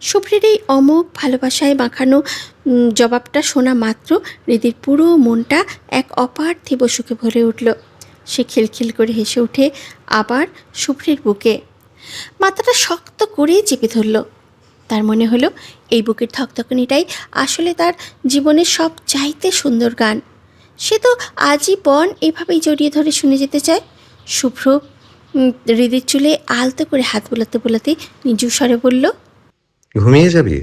শুভ্রের এই অমোঘ ভালোবাসায় মাখানো জবাবটা শোনা মাত্র হৃদির পুরো মনটা এক অপার্থিব সুখে ভরে উঠল। সে খিলখিল করে হেসে উঠে আবার শুভ্রের বুকে মাথাটা শক্ত করে চেপে ধরল। তার মনে হলো এই বুকের থকথকানিটাই আসলে তার জীবনের সব চাইতে সুন্দর গান। সে তো আজীবন এভাবেই জড়িয়ে ধরে শুনে যেতে চায়। শুভ্র হৃদির চুলে আলতো করে হাত বোলাতে বোলাতে নিজু স্বরে বলল, ঘুমিয়ে যাবি?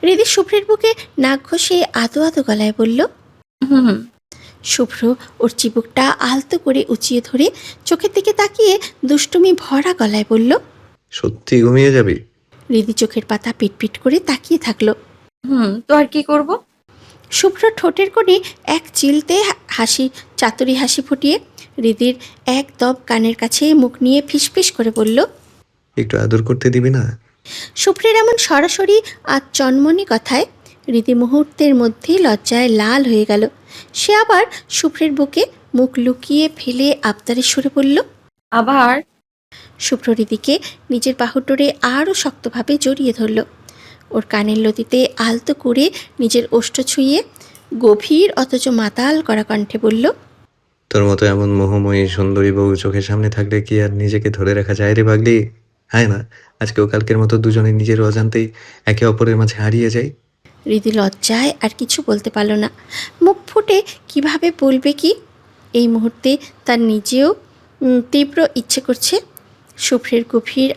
হৃদি শুভ্রের বুকে নাক ঘষে আদো আদো গলায় বলল, হুম। শুভ্র ওর চিবুকটা আলতো করে উঁচিয়ে ধরে চোখের দিকে তাকিয়ে দুষ্টুমি ভরা গলায় বলল, সত্যি ঘুমিয়ে যাবি? হৃদি চোখের পাতা পিটপিট করে তাকিয়ে থাকলো। তো আর কি করব? শুভ্র ঠোঁটের কোণে এক চিলতে হাসি, চাতুরি হাসি ফুটিয়ে হৃদির এক দব কানের কাছে মুখ নিয়ে ফিসফিস করে বলল, একটু আদর করতে দিবি না? শুভ্রের এমন সরাসরি আর চনমনি কথায় হৃদি মুহূর্তের মধ্যেই লজ্জায় লাল হয়ে গেল। সে আবার শুভ্রের বুকে মুখ লুকিয়ে ফেলে আবদারের সুরে বলল, আবার? শুভ্র হৃদিকে নিজের বাহুডোরে আরও শক্তভাবে জড়িয়ে ধরল। ওর কানের লতিতে আলতো করে নিজের ওষ্ঠ ছুঁয়ে গভীর অথচ মাতাল করা কণ্ঠে বলল, তোর মতো এমন মোহময়ী সুন্দরী বউ চোখের সামনে থাকলে কি আর নিজেকে ধরে রাখা যায় রে পাগলি? হায় না, আজকেও কালকের মতো দুজনে নিজের অজান্তেই একে অপরের মাঝে হারিয়ে যাই। হৃদি লজ্জায় আর কিছু বলতে পারল না। মুখ ফুটে কিভাবে বলবে কি? এই মুহূর্তে তার নিজেও তীব্র ইচ্ছে করছে শুভ্রের গভীর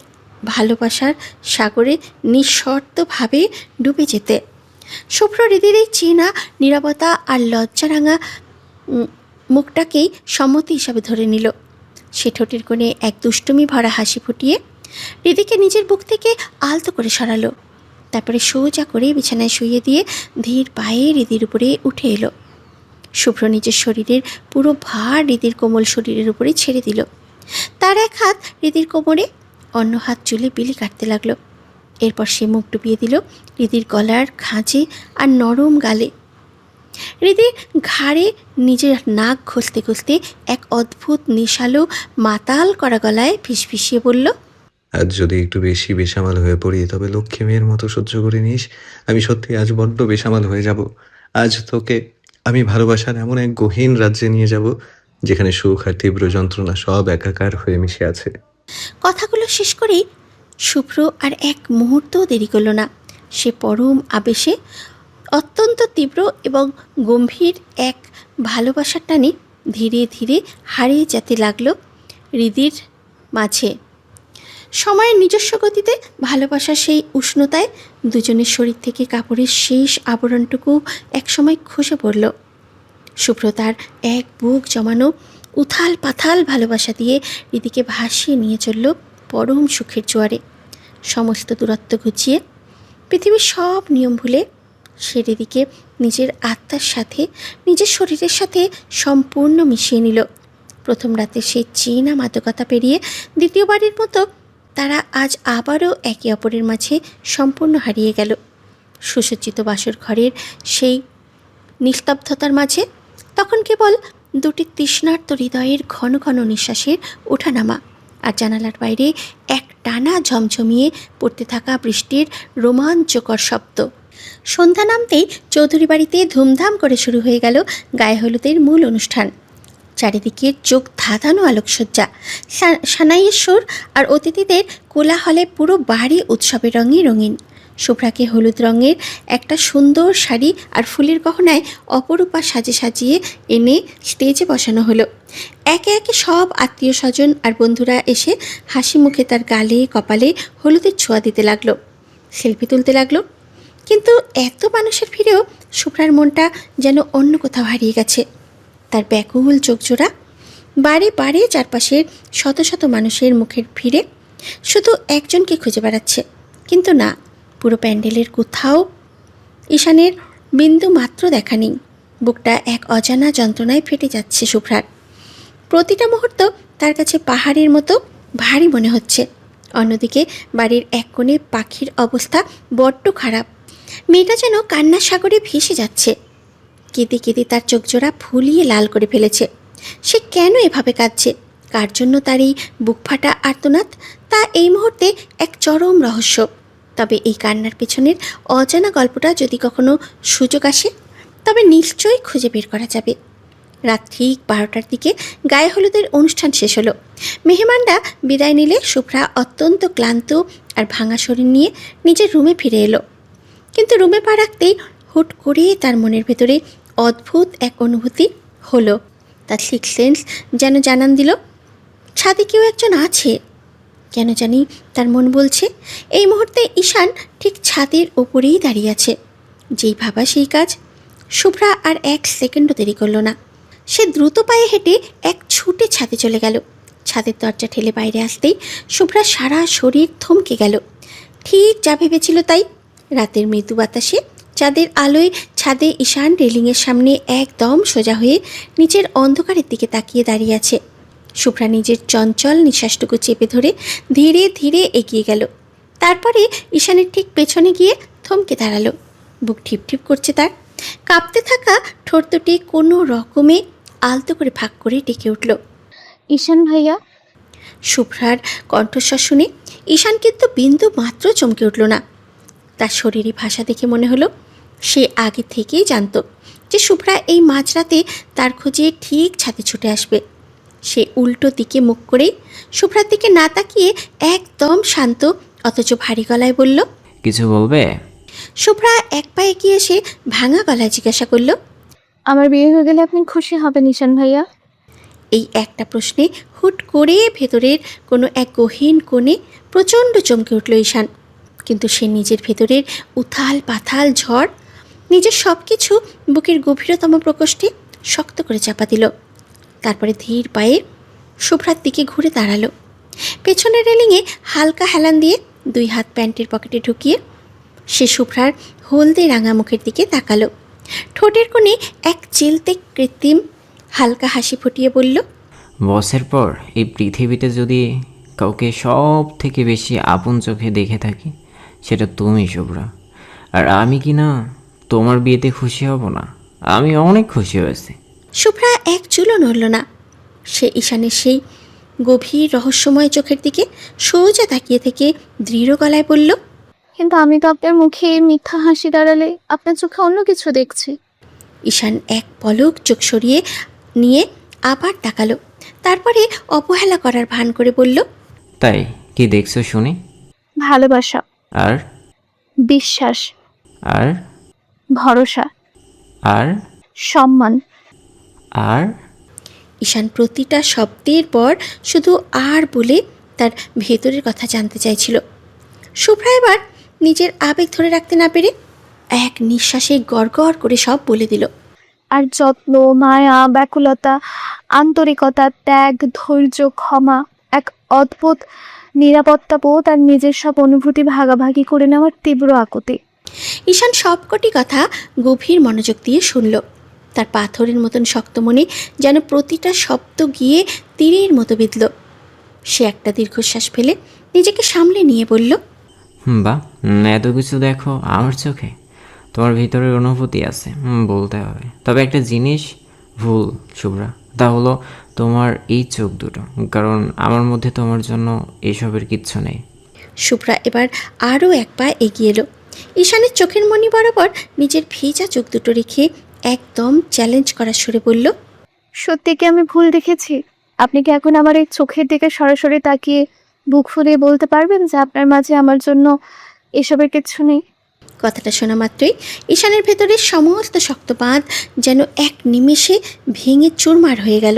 ভালোবাসার সাগরে নিঃশর্তভাবে ডুবে যেতে। শুভ্র হৃদির এই চেনা নীরবতা আর লজ্জারাঙা মুখটাকেই সম্মতি হিসাবে ধরে নিল। সে ঠোঁটের কোণে এক দুষ্টুমি ভরা হাসি ফুটিয়ে হৃদিকে নিজের বুক থেকে আলতো করে সরালো। তারপরে সোজা করে বিছানায় শুইয়ে দিয়ে ধীর পায়ে হৃদির উপরে উঠে এলো। শুভ্র নিজের শরীরের পুরো ভার হৃদির কোমল শরীরের উপরে ছেড়ে দিল। তার এক হাত হৃদির কোমরে, অন্য হাত চুলে বিলি কাটতে লাগলো। এরপর সে মুখ ডুবিয়ে দিল হৃদির গলার খাঁজে আর নরম গালে। হৃদির ঘাড়ে নিজের নাক ঘষতে ঘষতে এক অদ্ভুত নেশালো মাতাল করা গলায় ফিসফিসিয়ে বলল, আজ যদি একটু বেশি বেসামাল হয়ে পড়ি তবে লক্ষ্মী মেয়ের মতো সহ্য করে নিস। আমি সত্যি আজ বড্ড বেসামাল হয়ে যাব। আজ তোকে আমি ভালোবাসার এমন এক গহীন রাজ্যে নিয়ে যাব যেখানে সুখ আর তীব্র যন্ত্রণা সব একাকার হয়ে মিশে আছে। কথাগুলো শেষ করেই শুভ্র আর এক মুহূর্তও দেরি করল না। সে পরম আবেশে অত্যন্ত তীব্র এবং গম্ভীর এক ভালোবাসার টানে ধীরে ধীরে হারিয়ে যেতে লাগলো হৃদির মাঝে। সময়ের নিজস্ব গতিতে ভালোবাসার সেই উষ্ণতায় দুজনের শরীর থেকে কাপড়ের শেষ আবরণটুকু একসময় খসে পড়ল। শুভ্র তার এক বুক জমানো উথাল পাথাল ভালোবাসা দিয়ে হৃদিকে ভাসিয়ে নিয়ে চলল পরম সুখের জোয়ারে। সমস্ত দূরত্ব ঘুচিয়ে পৃথিবীর সব নিয়ম ভুলে সে হৃদিকে নিজের আত্মার সাথে, নিজের শরীরের সাথে সম্পূর্ণ মিশিয়ে নিল। প্রথম রাতে সেই চেনা মাদকতা পেরিয়ে দ্বিতীয়বারের মতো তারা আজ আবারও একে অপরের মাঝে সম্পূর্ণ হারিয়ে গেল। সুসজ্জিত বাসর ঘরের সেই নিস্তব্ধতার মাঝে তখন কেবল দুটি তৃষ্ণার্ত হৃদয়ের ঘন ঘন নিঃশ্বাসের ওঠানামা, আর জানালার বাইরে এক টানা ঝমঝমিয়ে পড়তে থাকা বৃষ্টির রোমাঞ্চকর শব্দ। সন্ধ্যা নামতেই চৌধুরী বাড়িতে ধুমধাম করে শুরু হয়ে গেল গায়ে হলুদের মূল অনুষ্ঠান। চারিদিকে চোখ ধাঁধানো আলোকসজ্জা, সানাইয়ের সুর আর অতিথিদের কোলাহলে পুরো বাড়ি উৎসবের রঙে রঙিন। শুভ্রাকে হলুদ রঙের একটা সুন্দর শাড়ি আর ফুলের গহনায় অপরূপা সাজিয়ে এনে স্টেজে বসানো হলো। একে একে সব আত্মীয় স্বজন আর বন্ধুরা এসে হাসি মুখে তার গালে কপালে হলুদের ছোঁয়া দিতে লাগলো, সেলফি তুলতে লাগলো। কিন্তু এত মানুষের ভিড়েও শুভ্রার মনটা যেন অন্য কোথাও হারিয়ে গেছে। তার ব্যাকুল চোখজোড়া বারে বারে চারপাশের শত শত মানুষের মুখের ভিড়ে শুধু একজনকে খুঁজে বেড়াচ্ছে। কিন্তু না, পুরো প্যান্ডেলের কোথাও ঈশানের বিন্দু মাত্র দেখা নেই। বুকটা এক অজানা যন্ত্রণায় ফেটে যাচ্ছে শুভ্রার। প্রতিটা মুহূর্ত তার কাছে পাহাড়ের মতো ভারী মনে হচ্ছে। অন্যদিকে বাড়ির এক কোণে পাখির অবস্থা বড্ড খারাপ। মেয়েটা যেন কান্নার সাগরে ভেসে যাচ্ছে। কেঁদে কেঁদে তার চোখজোড়া ফুলিয়ে লাল করে ফেলেছে। সে কেন এভাবে কাঁদছে? কার জন্য তার এই বুকফাটা আর্তনাদ, তা এই মুহূর্তে এক চরম রহস্য। তবে এই কান্নার পেছনের অজানা গল্পটা যদি কখনো সুযোগ আসে, তবে নিশ্চয়ই খুঁজে বের করা যাবে। রাত ঠিক 12টার দিকে গায়ে হলুদের অনুষ্ঠান শেষ হলো। মেহমানরা বিদায় নিলে শুভ্রা অত্যন্ত ক্লান্ত আর ভাঙা শরীর নিয়ে নিজের রুমে ফিরে এলো। কিন্তু রুমে পা রাখতেই হুট করে তার মনের ভেতরে অদ্ভুত এক অনুভূতি হলো। তার সিক্স সেন্স যেন জানান দিল, ছাদে কেউ একজন আছে। কেন জানি তার মন বলছে এই মুহূর্তে ঈশান ঠিক ছাদের ওপরেই দাঁড়িয়ে আছে। যেই ভাবা সেই কাজ। শুভ্রা আর এক সেকেন্ডও দেরি করলো না। সে দ্রুত পায়ে হেঁটে এক ছুটে ছাদে চলে গেল। ছাদের দরজা ঠেলে বাইরে আসতেই শুভ্রা সারা শরীর থমকে গেল। ঠিক যা ভেবেছিল তাই। রাতের মৃদু বাতাসে চাঁদের আলোয় ছাদে ঈশান রেলিংয়ের সামনে একদম সোজা হয়ে নিচের অন্ধকারের দিকে তাকিয়ে দাঁড়িয়ে আছে। শুভ্রা নিজের চঞ্চল নিঃশ্বাসটুকু চেপে ধরে ধীরে ধীরে এগিয়ে গেল। তারপরে ঈশানের ঠিক পেছনে গিয়ে থমকে দাঁড়ালো। বুক ঠিপ ঠিপ করছে তার। কাঁপতে থাকা ঠোঁট দুটি কোনো রকমে আলতো করে ভাগ করে ডেকে উঠল, ঈশান ভাইয়া। শুভ্রার কণ্ঠস্বর শুনে ঈশান কিন্তু বিন্দু মাত্র চমকে উঠল না। তার শরীরী ভাষা দেখে মনে হলো সে আগে থেকেই জানত যে শুভ্রা এই মাঝরাতে তার খোঁজে ঠিক ছাদে ছুটে আসবে। সে উল্টো দিকে মুখ করে শুভ্রার দিকে না তাকিয়ে একদম শান্ত অথচ ভারী গলায় বলল, কিছু বলবে? শুভ্রা এক পা এগিয়ে এসে ভাঙা গলায় জিজ্ঞাসা করল, আমার বিয়ে হয়ে গেলে আপনি খুশি হবেন ঈশান ভাইয়া? এই একটা প্রশ্নে হুট করে ভেতরের কোনো এক গহীন কোণে প্রচণ্ড চমকে উঠল ঈশান। কিন্তু সে নিজের ভেতরের উথাল পাথাল ঝড়, নিজের সব কিছু বুকের গভীরতম প্রকোষ্ঠে শক্ত করে চাপা দিল। তারপরে ধীর পায়ে শুভ্রার দিকে ঘুরে দাঁড়ালো। পেছনের রেলিংয়ে হালকা হেলান দিয়ে দুই হাত প্যান্টের পকেটে ঢুকিয়ে সে শুভ্রার হলদে রাঙা মুখের দিকে তাকালো। ঠোঁটের কোণে এক চিলতে কৃত্রিম হালকা হাসি ফুটিয়ে বলল, বসের পর এই পৃথিবীতে যদি কাউকে সব থেকে বেশি আপন চোখে দেখে থাকি, সেটা তুমি শুভ্রা। আর আমি কি না তোমার বিয়েতে খুশি হব না? আমি অনেক খুশি হয়েছি। শুভ্রা এক চুলও নড়ল না। সে ঈশানের সেই গভীর রহস্যময় চোখের দিকে সোজা তাকিয়ে থেকে দৃঢ় গলায় বলল, কিন্তু আমি তো আপনার মুখে এই মিথ্যা হাসি দাঁড়ালে আপনার চোখে অন্য কিছু দেখছি। ঈশান এক পলক চোখ সরিয়ে নিয়ে আবার তাকালো। তারপরে অবহেলা করার ভান করে বলল, তাই কি দেখছো শুনি? ভালোবাসা, আর বিশ্বাস, আর ভরসা, আর সম্মান। আর ঈশান প্রতিটা শব্দের পর শুধু আর বলে তার ভেতরের কথা জানতে চাইছিল। শুভ্রা এবার নিজের আবেগ ধরে রাখতে না পেরে এক নিঃশ্বাসে গড়গড় করে সব বলে দিল। আর যত্ন, মায়া, ব্যাকুলতা, আন্তরিকতা, ত্যাগ, ধৈর্য, ক্ষমা, এক অদ্ভুত নিরাপত্তা বোধ আর নিজের সব অনুভূতি ভাগাভাগি করে নেওয়ার তীব্র আকুতি। ঈশান সবকটি কথা গভীর মনোযোগ দিয়ে শুনল। তার পাথরের মতন শক্ত মনে যেন প্রতিটা শব্দ গিয়ে তীরের মতো বিঁধল। সে একটা দীর্ঘশ্বাস ফেলে নিজেকে সামলে নিয়ে বলল, বাহ, এত কিছু দেখো আমার চোখে। তোমার ভিতরের অনুভূতি আছে, বলতে হবে। তবে একটা জিনিস ভুল শুভ্রা, তা হলো তোমার এই চোখ দুটো। কারণ আমার মধ্যে তোমার জন্য এসবের কিচ্ছু নেই। শুভ্রা এবার আরও এক পা এগিয়ে এলো। ঈশানের চোখের মণি বরাবর নিজের ভেজা চোখ দুটো রেখে একদম চ্যালেঞ্জ করার সুরে বলল, সত্যি কি আমি ভুল দেখেছি? আপনি কি এখন আমার এই চোখের দিকে সরাসরি তাকিয়ে বুক ফুলিয়ে বলতে পারবেন যে আপনার মাঝে আমার জন্য এসবের কিচ্ছু নেই? কথাটা শোনা মাত্রই ঈশানের ভেতরের সমস্ত শক্ত বাঁধ যেন এক নিমেষে ভেঙে চুরমার হয়ে গেল।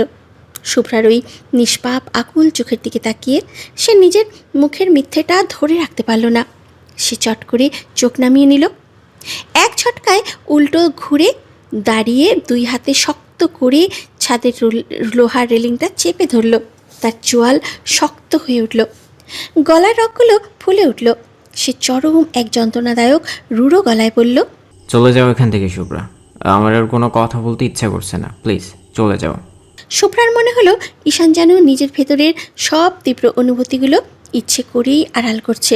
শুভ্রার ওই নিষ্পাপ আকুল চোখের দিকে তাকিয়ে সে নিজের মুখের মিথ্যেটা ধরে রাখতে পারল না। সে চট করে চোখ নামিয়ে নিল। এক ঝটকায় উল্টো ঘুরে দাঁড়িয়ে দুই হাতে শক্ত করে ছাদের লোহার রেলিংটা চেপে ধরল। তার চোয়াল শক্ত হয়ে উঠল, গলার রগগুলো ফুলে উঠল। সে চরম এক যন্ত্রণাদায়ক রূঢ় গলায় বলল, চলে যাও এখান থেকে শুভ্রা, আমার আর কোনো কথা বলতে ইচ্ছা করছে না। প্লিজ চলে যাও। শুভ্রার মনে হলো ঈশান যেন নিজের ভেতরের সব তীব্র অনুভূতিগুলো ইচ্ছে করেই আড়াল করছে।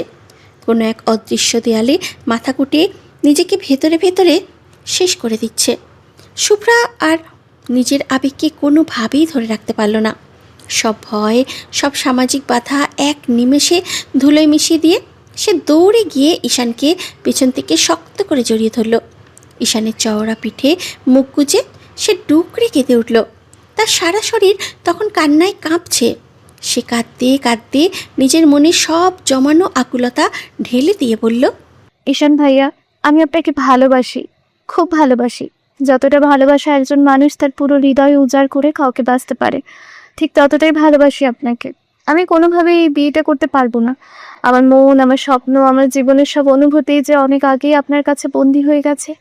কোনো এক অদৃশ্য দেয়ালে মাথা কুটিয়ে নিজেকে ভেতরে ভেতরে শেষ করে দিচ্ছে। শুভ্রা আর নিজের আবেগকে কোনোভাবেই ধরে রাখতে পারল না। সব ভয়, সব সামাজিক বাধা এক নিমেষে ধুলোয় মিশিয়ে দিয়ে সে দৌড়ে গিয়ে ঈশানকে পেছন থেকে শক্ত করে জড়িয়ে ধরল। ঈশানের চওড়া পিঠে মুখ গুজে সে ডুকরে কেঁদে উঠল। তার সারা শরীর তখন কান্নায় কাঁপছে। সে কাঁদতে কাঁদতে নিজের মনে সব জমানো আকুলতা ঢেলে দিয়ে বলল, ঈশান ভাইয়া, আমি আপনাকে ভালোবাসি, খুব ভালোবাসি। যতটা ভালোবাসা একজন মানুষ তার পুরো হৃদয় উজাড় করে কাউকে বাঁচতে পারে, ঠিক ততটাই ভালোবাসি আপনাকে। আমি কোনোভাবেই এই বিয়েটা করতে পারবো না। আমার মন, আমার স্বপ্ন, আমার জীবনের সব অনুভূতি যে অনেক আগেই আপনার কাছে বন্দী হয়ে গেছে।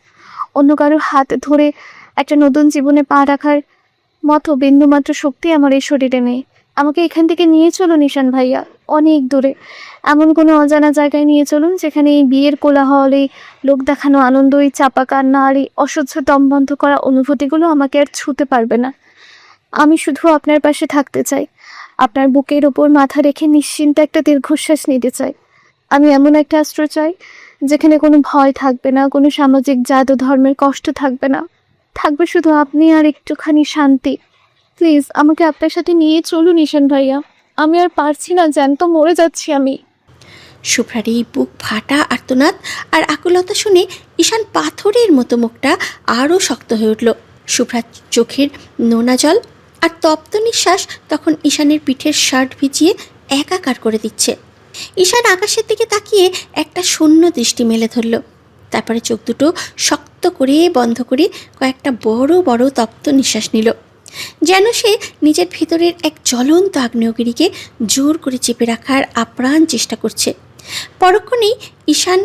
অন্য কারো হাত ধরে একটা নতুন জীবনে পা রাখার মতো বিন্দুমাত্র শক্তি আমার এই শরীরে নেই। আমাকে এখান থেকে নিয়ে চলুন ঈশান ভাইয়া, অনেক দূরে, এমন কোনো অজানা জায়গায় নিয়ে চলুন যেখানে এই বিয়ের কোলাহল, এই লোক দেখানো আনন্দ, এই চাপা কান্না আর এই অসহ্য দমবন্ধ করা অনুভূতিগুলো আমাকে আর ছুঁতে পারবে না। আমি শুধু আপনার পাশে থাকতে চাই, আপনার বুকের ওপর মাথা রেখে নিশ্চিন্তে একটা দীর্ঘশ্বাস নিতে চাই। আমি এমন একটা আশ্রয় চাই যেখানে কোনো ভয় থাকবে না, কোনো সামাজিক জাত ধর্মের কষ্ট থাকবে না, থাকবে শুধু আপনি আর একটুখানি শান্তি। প্লিজ আমাকে আপনার সাথে নিয়ে চলুন ঈশান ভাইয়া, আমি আর পারছি না, জ্যান্ত মরে যাচ্ছি আমি। শুভ্রার এই বুক ফাটা আর্তনাদ আর আকুলতা শুনে ঈশান পাথরের মতো মুখটা আরও শক্ত হয়ে উঠল। শুভ্রার চোখের নোনা জল আর তপ্ত নিঃশ্বাস তখন ঈশানের পিঠের শার্ট ভিজিয়ে একাকার করে দিচ্ছে। ঈশান আকাশের দিকে তাকিয়ে একটা শূন্য দৃষ্টি মেলে ধরল। তারপরে চোখ দুটো শক্ত করে বন্ধ করে কয়েকটা বড় বড় তপ্ত নিঃশ্বাস নিল, যেন সে নিজের ভিতরের এক জ্বলন্ত আগ্নেয়গিরিকে জোর করে চেপে রাখার আপ্রাণ চেষ্টা করছে। পরক্ষণেই ঈশান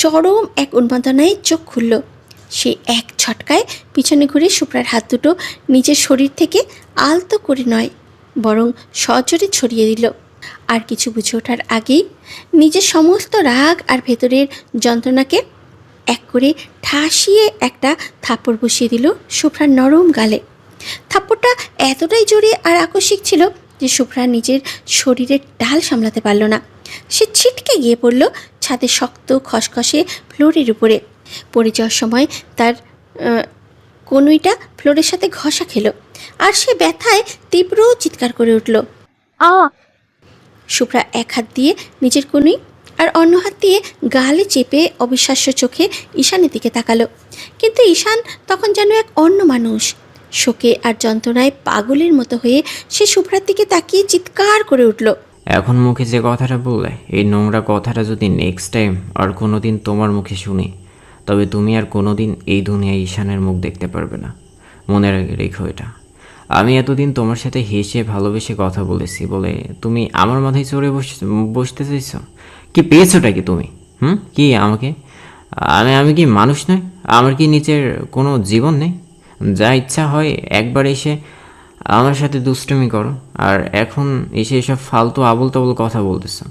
চরম এক উন্মাদনায় চোখ খুলল। সে এক ঝটকায় পিছনে ঘুরে শুভ্রার হাত দুটো নিজের শরীর থেকে আলতো করে নয়, বরং সজোরে ছড়িয়ে দিল। আর কিছু বুঝে ওঠার আগেই নিজের সমস্ত রাগ আর ভেতরের যন্ত্রণাকে এক করে ঠাসিয়ে একটা থাপ্পড় বসিয়ে দিল শুভ্রার নরম গালে। থাপ্পড়টা এতটাই জোরে আর আকস্মিক ছিল যে শুভ্রা নিজের শরীরের ঢাল সামলাতে পারল না। সে ছিটকে গিয়ে পড়ল ছাদের শক্ত খসখসে ফ্লোরের উপরে। পড়ে যাওয়ার সময় তার কনুইটা ফ্লোরের সাথে ঘষা খেল, আর সে ব্যথায় তীব্র চিৎকার করে উঠল। শুভ্রা এক হাত দিয়ে নিজের কনুই আর অন্য হাত দিয়ে গালে চেপে অবিশ্বাস্য চোখে ঈশানের দিকে তাকালো। কিন্তু ঈশান তখন যেন এক অন্য মানুষ। শোকে আর যন্ত্রণায় পাগলের মতো হয়ে সে শুভ্রার দিকে তাকিয়ে চিৎকার করে উঠল, এখন মুখে যে কথাটা বললে, এই নোংরা কথাটা যদি নেক্সট টাইম আর কোনো দিন তোমার মুখে শুনি, তবে তুমি আর কোনো দিন এই দুনিয়ায় ঈশানের মুখ দেখতে পারবে না। মনে রেখো এটা। আমি এতদিন তোমার সাথে হেসে ভালোবেসে কথা বলেছি বলে তুমি আমার মাথায় চড়ে বসতে চাইছ? কি পেয়েছোটা কি তুমি? কি আমাকে? আমি কি মানুষ নই? আমার কি নিজের কোনো জীবন নেই? যা ইচ্ছা হয় একবার এসে আমার সাথে দুষ্টুমি করো, আর এখন এসে এসব ফালতু আবল তাবল কথা বলতেছো।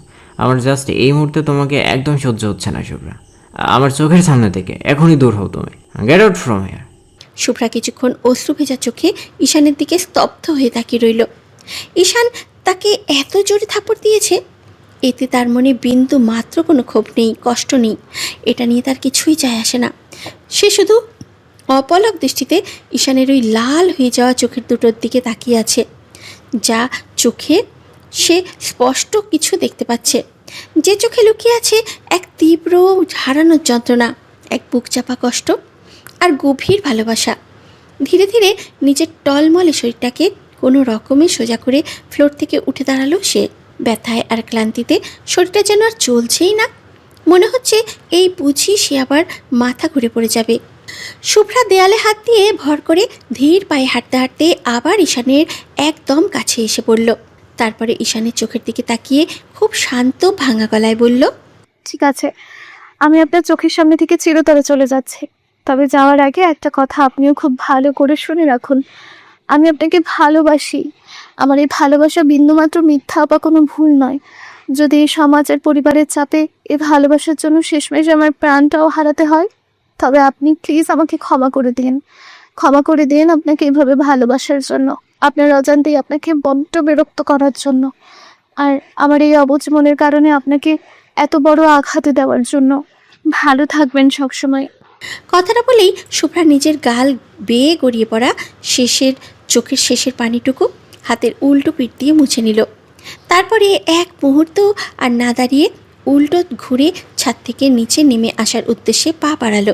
আমার জাস্ট এই মুহূর্তে তোমাকে একদম সহ্য হচ্ছে না শুভ্রা। আমার চোখের সামনে থেকে এখনই দূর হও তুমি। Get out from here. Shubhra কিছুক্ষণ অশ্রু ভেজা চোখে ঈশানের দিকে স্তব্ধ হয়ে তাকিয়ে রইল। ঈশান তাকে এত জোরে থাপ্পড় দিয়েছে, এতে তার মনে বিন্দু মাত্র কোনো ক্ষোভ নেই, কষ্ট নেই। এটা নিয়ে তার কিছুই যায় আসে না। সে শুধু অপলক দৃষ্টিতে ঈশানের ওই লাল হয়ে যাওয়া চোখের দুটোর দিকে তাকিয়ে আছে, যা চোখে সে স্পষ্ট কিছু দেখতে পাচ্ছে। যে চোখে লুকিয়ে আছে এক তীব্র হারানোর যন্ত্রণা, এক বুক চাপা কষ্ট আর গভীর ভালোবাসা। ধীরে ধীরে নিজের টলমলে শরীরটাকে কোনো রকমে সোজা করে ফ্লোর থেকে উঠে দাঁড়ালো সে। ব্যথায় আর ক্লান্তিতে শরীরটা যেন আর চলছেই না। মনে হচ্ছে এই বুঝি সে আবার মাথা ঘুরে পড়ে যাবে। শুভ্রা দেয়ালে হাত দিয়ে ভর করে ধীর পায়ে হাঁটতে হাঁটতে আবার ঈশানের একদম কাছে এসে পড়ল। তারপরে ঈশানের চোখের দিকে তাকিয়ে খুব শান্ত ভাঙা গলায় বলল, ঠিক আছে, আমি আপনার চোখের সামনে থেকে চিরতরে চলে যাচ্ছি। তবে যাওয়ার আগে একটা কথা আপনিও খুব ভালো করে শুনে রাখুন। আমি আপনাকে ভালোবাসি। আমার এই ভালোবাসা বিন্দুমাত্র মিথ্যা বা কোনো ভুল নয়। যদি এই সমাজের পরিবারের চাপে এই ভালোবাসার জন্য শেষমেশ আমার প্রাণটাও হারাতে হয়, তবে আপনি প্লিজ আমাকে ক্ষমা করে দিন। ক্ষমা করে দিন আপনাকে এভাবে ভালোবাসার জন্য, আপনার অজান্তেই আপনাকে বড্ড বিরক্ত করার জন্য, আর আমার এই অবুঝ মনের কারণে আপনাকে এত বড় আঘাত দেওয়ার জন্য। ভালো থাকবেন সবসময়। কথাটা বলেই শুভ্রা নিজের গাল বেয়ে গড়িয়ে পড়া চোখের শেষের পানিটুকু হাতের উল্টো পিঠ দিয়ে মুছে নিল। তারপরে এক মুহূর্ত আর না দাঁড়িয়ে উল্টো ঘুরে ছাদ থেকে নিচে নেমে আসার উদ্দেশ্যে পা বাড়ালো।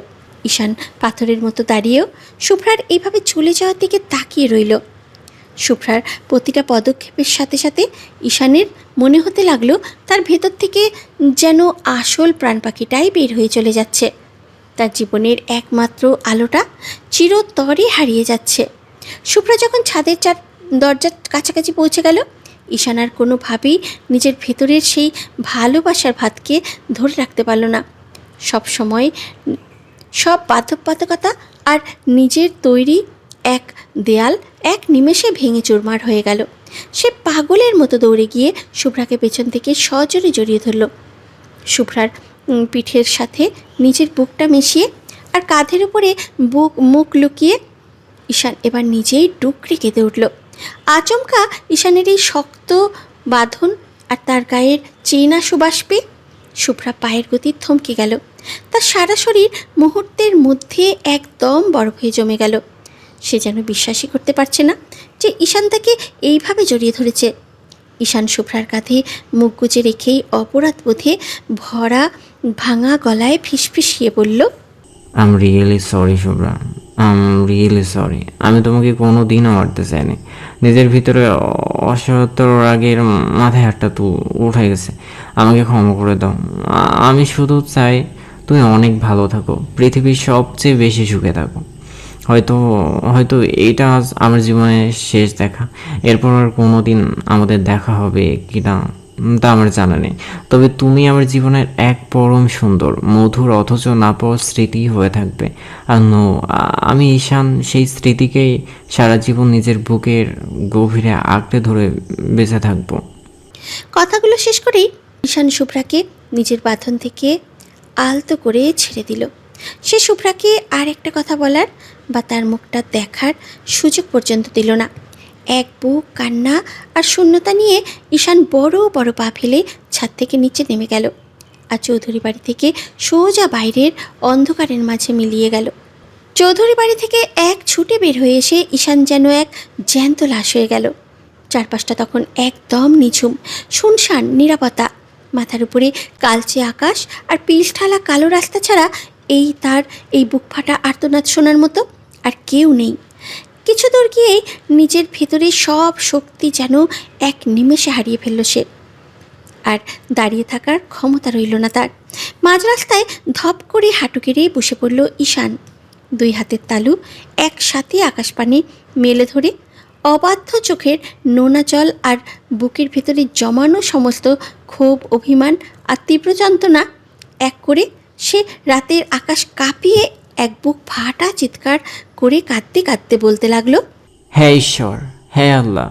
ঈশান পাথরের মতো দাঁড়িয়েও শুভ্রার এইভাবে চলে যাওয়ার দিকে তাকিয়ে রইল। শুভ্রার প্রতিটা পদক্ষেপের সাথে সাথে ঈশানের মনে হতে লাগলো তার ভেতর থেকে যেন আসল প্রাণ পাখিটাই বের হয়ে চলে যাচ্ছে। তার জীবনের একমাত্র আলোটা চিরতরে হারিয়ে যাচ্ছে। শুভ্রা যখন ছাদের দরজার কাছাকাছি পৌঁছে গেল, ঈশান আর কোনোভাবেই নিজের ভেতরের সেই ভালোবাসার ভাতকে ধরে রাখতে পারল না। সব সময় সব বাধ্যবাধকতা আর নিজের তৈরি এক দেয়াল এক নিমেষে ভেঙে চুরমার হয়ে গেল। সে পাগলের মতো দৌড়ে গিয়ে শুভ্রাকে পেছন থেকে সজোরে জড়িয়ে ধরল। শুভ্রার পিঠের সাথে নিজের বুকটা মিশিয়ে আর কাঁধের উপরে মুখ লুকিয়ে ঈশান এবার নিজেই ডুকরে কেঁদে উঠল। আচমকা ঈশানের এই শক্ত বাঁধন আর তার গায়ের চেনা সুবাস পেয়ে শুভ্রা পায়ের গতি থমকে গেল। তার সারা শরীর মুহূর্তের মধ্যে একদম বরফ হয়ে জমে গেল। সে যেন বিশ্বাসই করতে পারছে না যে ঈশান তাকে এইভাবে জড়িয়ে ধরেছে। ঈশান শুভ্রার কাঁধে মুখ গুজে রেখেই অপরাধ বোধে ভরা ভাঙা গলায় ফিসফিসিয়ে বলল, I am really sorry Shubhra, I am really sorry. আমি তোমাকে কোনো দিনও মারতে চাইনি। নিজের ভিতরে অসহ্যর রাগের মাথায় হাতটা উঠে গেছে। আমাকে ক্ষমা করে দাও। আমি শুধু চাই তুমি অনেক ভালো থাকো, পৃথিবীর সবচেয়ে বেশি সুখে থাকো। হয়তো হয়তো এইটা আজ আমার জীবনের শেষ দেখা। এরপর আর কোনো দিন আমাদের দেখা হবে কি না তা আমার জানা নেই। তবে তুমি আমার জীবনের এক পরম সুন্দর মধুর অথচ না পাওয়ার স্মৃতি হয়ে থাকবে। আর আমি ঈশান সেই স্মৃতিকেই সারা জীবন নিজের বুকের গভীরে আঁকড়ে ধরে বেঁচে থাকবো। কথাগুলো শেষ করেই ঈশান শুভ্রাকে নিজের বাঁধন থেকে আলতো করে ছেড়ে দিল। সে শুভ্রাকে আর একটা কথা বলার বা তার মুখটা দেখার সুযোগ পর্যন্ত দিল না। এক বুক কান্না আর শূন্যতা নিয়ে ঈশান বড় বড় পা ফেলে ছাদ থেকে নিচে নেমে গেল আর চৌধুরী বাড়ি থেকে সোজা বাইরের অন্ধকারের মাঝে মিলিয়ে গেল। চৌধুরী বাড়ি থেকে এক ছুটে বের হয়ে এসে ঈশান যেন এক জ্যান্ত লাশ হয়ে গেল। চারপাশটা তখন একদম নিঝুম, শুনশান, নিরাপত্তা। মাথার উপরে কালচে আকাশ আর পিচ ঢালা কালো রাস্তা ছাড়া তার এই বুক ফাটা আর্তনাদ শোনার মতো আর কেউ নেই। কিছু দূর গিয়েই নিজের ভেতরে সব শক্তি যেন এক নিমেষে হারিয়ে ফেলল সে। আর দাঁড়িয়ে থাকার ক্ষমতা রইল না তার। মাঝ রাস্তায় ধপ করে হাঁটু কেড়ে বসে পড়ল ঈশান। দুই হাতের তালু একসাথে আকাশপানে মেলে ধরে অবাধ্য চোখের নোনা জল আর বুকের ভেতরে জমানো সমস্ত ক্ষোভ, অভিমান আর তীব্র যন্ত্রণা এক করে সে রাতের আকাশ কাঁপিয়ে এক বুক ফাটা চিৎকার করে কাঁদতে কাঁদতে বলতে লাগলো, হ্যাঁ ঈশ্বর, হ্যাঁ আল্লাহ,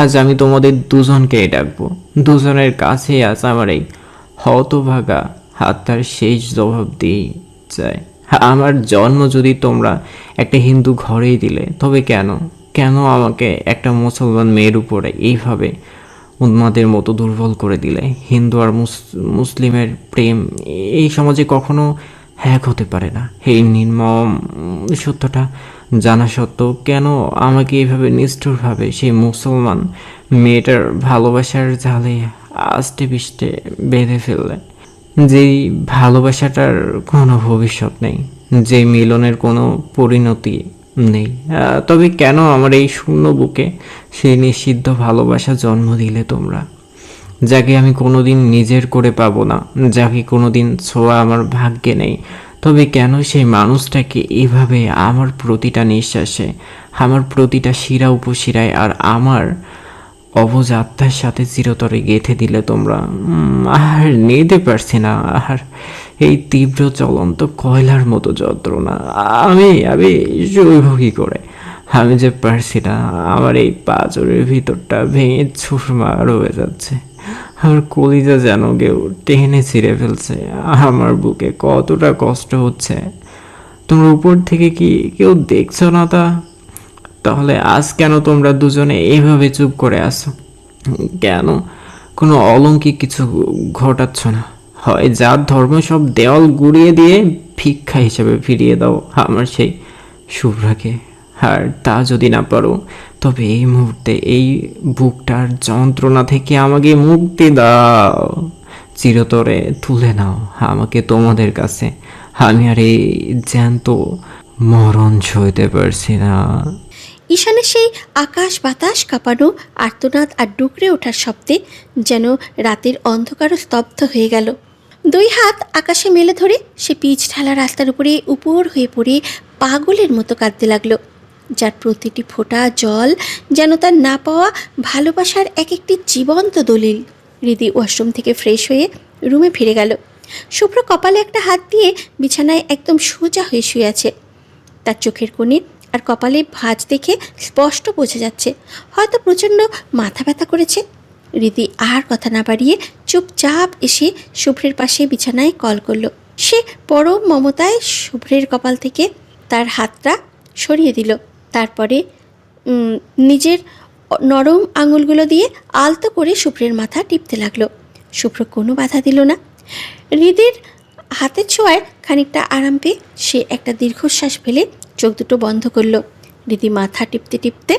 আজ আমি তোমাদের দুজনকেই ডাকবো। দুজনের কাছে আজ আমার এই হতভাগা হাতটার শেষ জবাব দিয়ে চাই। আমার জন্ম যদি তোমরা একটা হিন্দু ঘরেই দিলে, তবে কেন আমাকে একটা মুসলমান মেয়ের উপরে এইভাবে উন্মাদের মতো দুর্বল করে দিলে? হিন্দু আর মুসলিমের প্রেম এই সমাজে কখনো এক হতে পারে না। এই নির্মম সত্যটা জানা সত্ত্বেও কেন আমাকে এইভাবে নিষ্ঠুরভাবে সেই মুসলমান মেয়েটার ভালোবাসার জালে আষ্টে পিষ্টে বেঁধে ফেললে? যেই ভালোবাসাটার কোনো ভবিষ্যৎ নেই, যে মিলনের কোনো পরিণতি নেই। তবে কেন আমার এই শূন্য বুকে সেই নিষিদ্ধ ভালোবাসা জন্ম দিলে তোমরা, যাকে আমি কোনোদিন নিজের করে পাবো না, যাকে কোনোদিন ছোঁয়া আমার ভাগ্যে নেই? তবে কেন সেই মানুষটাকে এভাবে আমার প্রতিটা নিঃশ্বাসে, আমার প্রতিটা শিরা উপশিরায় আর আমার অবুঝ আত্মার সাথে চিরতরে গেঁথে দিলে তোমরা? আর নিতে পারছি না আর এই তীব্র চলন্ত কয়লার মতো যন্ত্রণা। আমি সইব কি করে? আমি যে পারছি না, আমার এই পাঁজরের ভিতরটা ভেঙে চুরমার হয়ে যাচ্ছে। আমার কলিজা যেন কেউ টেনে ছিঁড়ে ফেলছে। আমার বুকে কতটা কষ্ট হচ্ছে তোমরা উপর থেকে কি কেউ দেখছো না? তাহলে আজ কেন তোমরা দুজনে এভাবে চুপ করে আছো? কেন কোনো অলৌকিক কিছু ঘটাচ্ছ না? হয় যার ধর্ম সব দেওয়াল গুড়িয়ে দিয়ে ভিক্ষা হিসেবে ফিরিয়ে দাও আমার সেই শুভ্রাকে। আর তা যদি না পারো, তবে এই মুহূর্তে এই বুকটার যন্ত্রণা থেকে আমাকে মুক্তি দাও, চিরতরে তুলে নাও আমাকে তোমাদের কাছে। আমি আর এই জ্যান্ত মরণ সইতে পারছি না। ঈশানের সেই আকাশ বাতাস কাঁপানো আর্তনাদ আর ডুকরে ওঠার শব্দে যেন রাতের অন্ধকারও স্তব্ধ হয়ে গেল। দুই হাত আকাশে মেলে ধরে সে পিচ ঢালা রাস্তার উপরে উপর হয়ে পড়ে পাগলের মতো কাঁদতে লাগলো, যার প্রতিটি ফোঁটা জল যেন তার না পাওয়া ভালোবাসার এক একটি জীবন্ত দলিল। হৃদি ওয়াশরুম থেকে ফ্রেশ হয়ে রুমে ফিরে গেল। শুভ্র কপালে একটা হাত দিয়ে বিছানায় একদম সোজা হয়ে শুয়ে আছে। তার চোখের কোণে আর কপালে ভাঁজ দেখে স্পষ্ট বোঝা যাচ্ছে হয়তো প্রচণ্ড মাথা ব্যথা করেছে। রীতি আর কথা না বাড়িয়ে চুপচাপ এসে শুভ্রের পাশে বিছানায় কল করলো। সে পরম মমতায় শুভ্রের কপাল থেকে তার হাতটা সরিয়ে দিল। তারপরে নিজের নরম আঙুলগুলো দিয়ে আলতো করে শুভ্রের মাথা টিপতে লাগলো। শুভ্র কোনো বাধা দিল না। হৃদির হাতের ছোঁয়ায় খানিকটা আরাম পেয়ে সে একটা দীর্ঘশ্বাস ফেলে চোখ দুটো বন্ধ করলো। হৃদি মাথা টিপতে টিপতে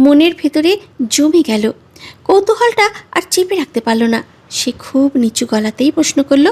মনের ভেতরে জমে গেল কৌতূহলটা আর চেপে রাখতে পারল না। সে খুব নিচু গলাতেই প্রশ্ন করলো,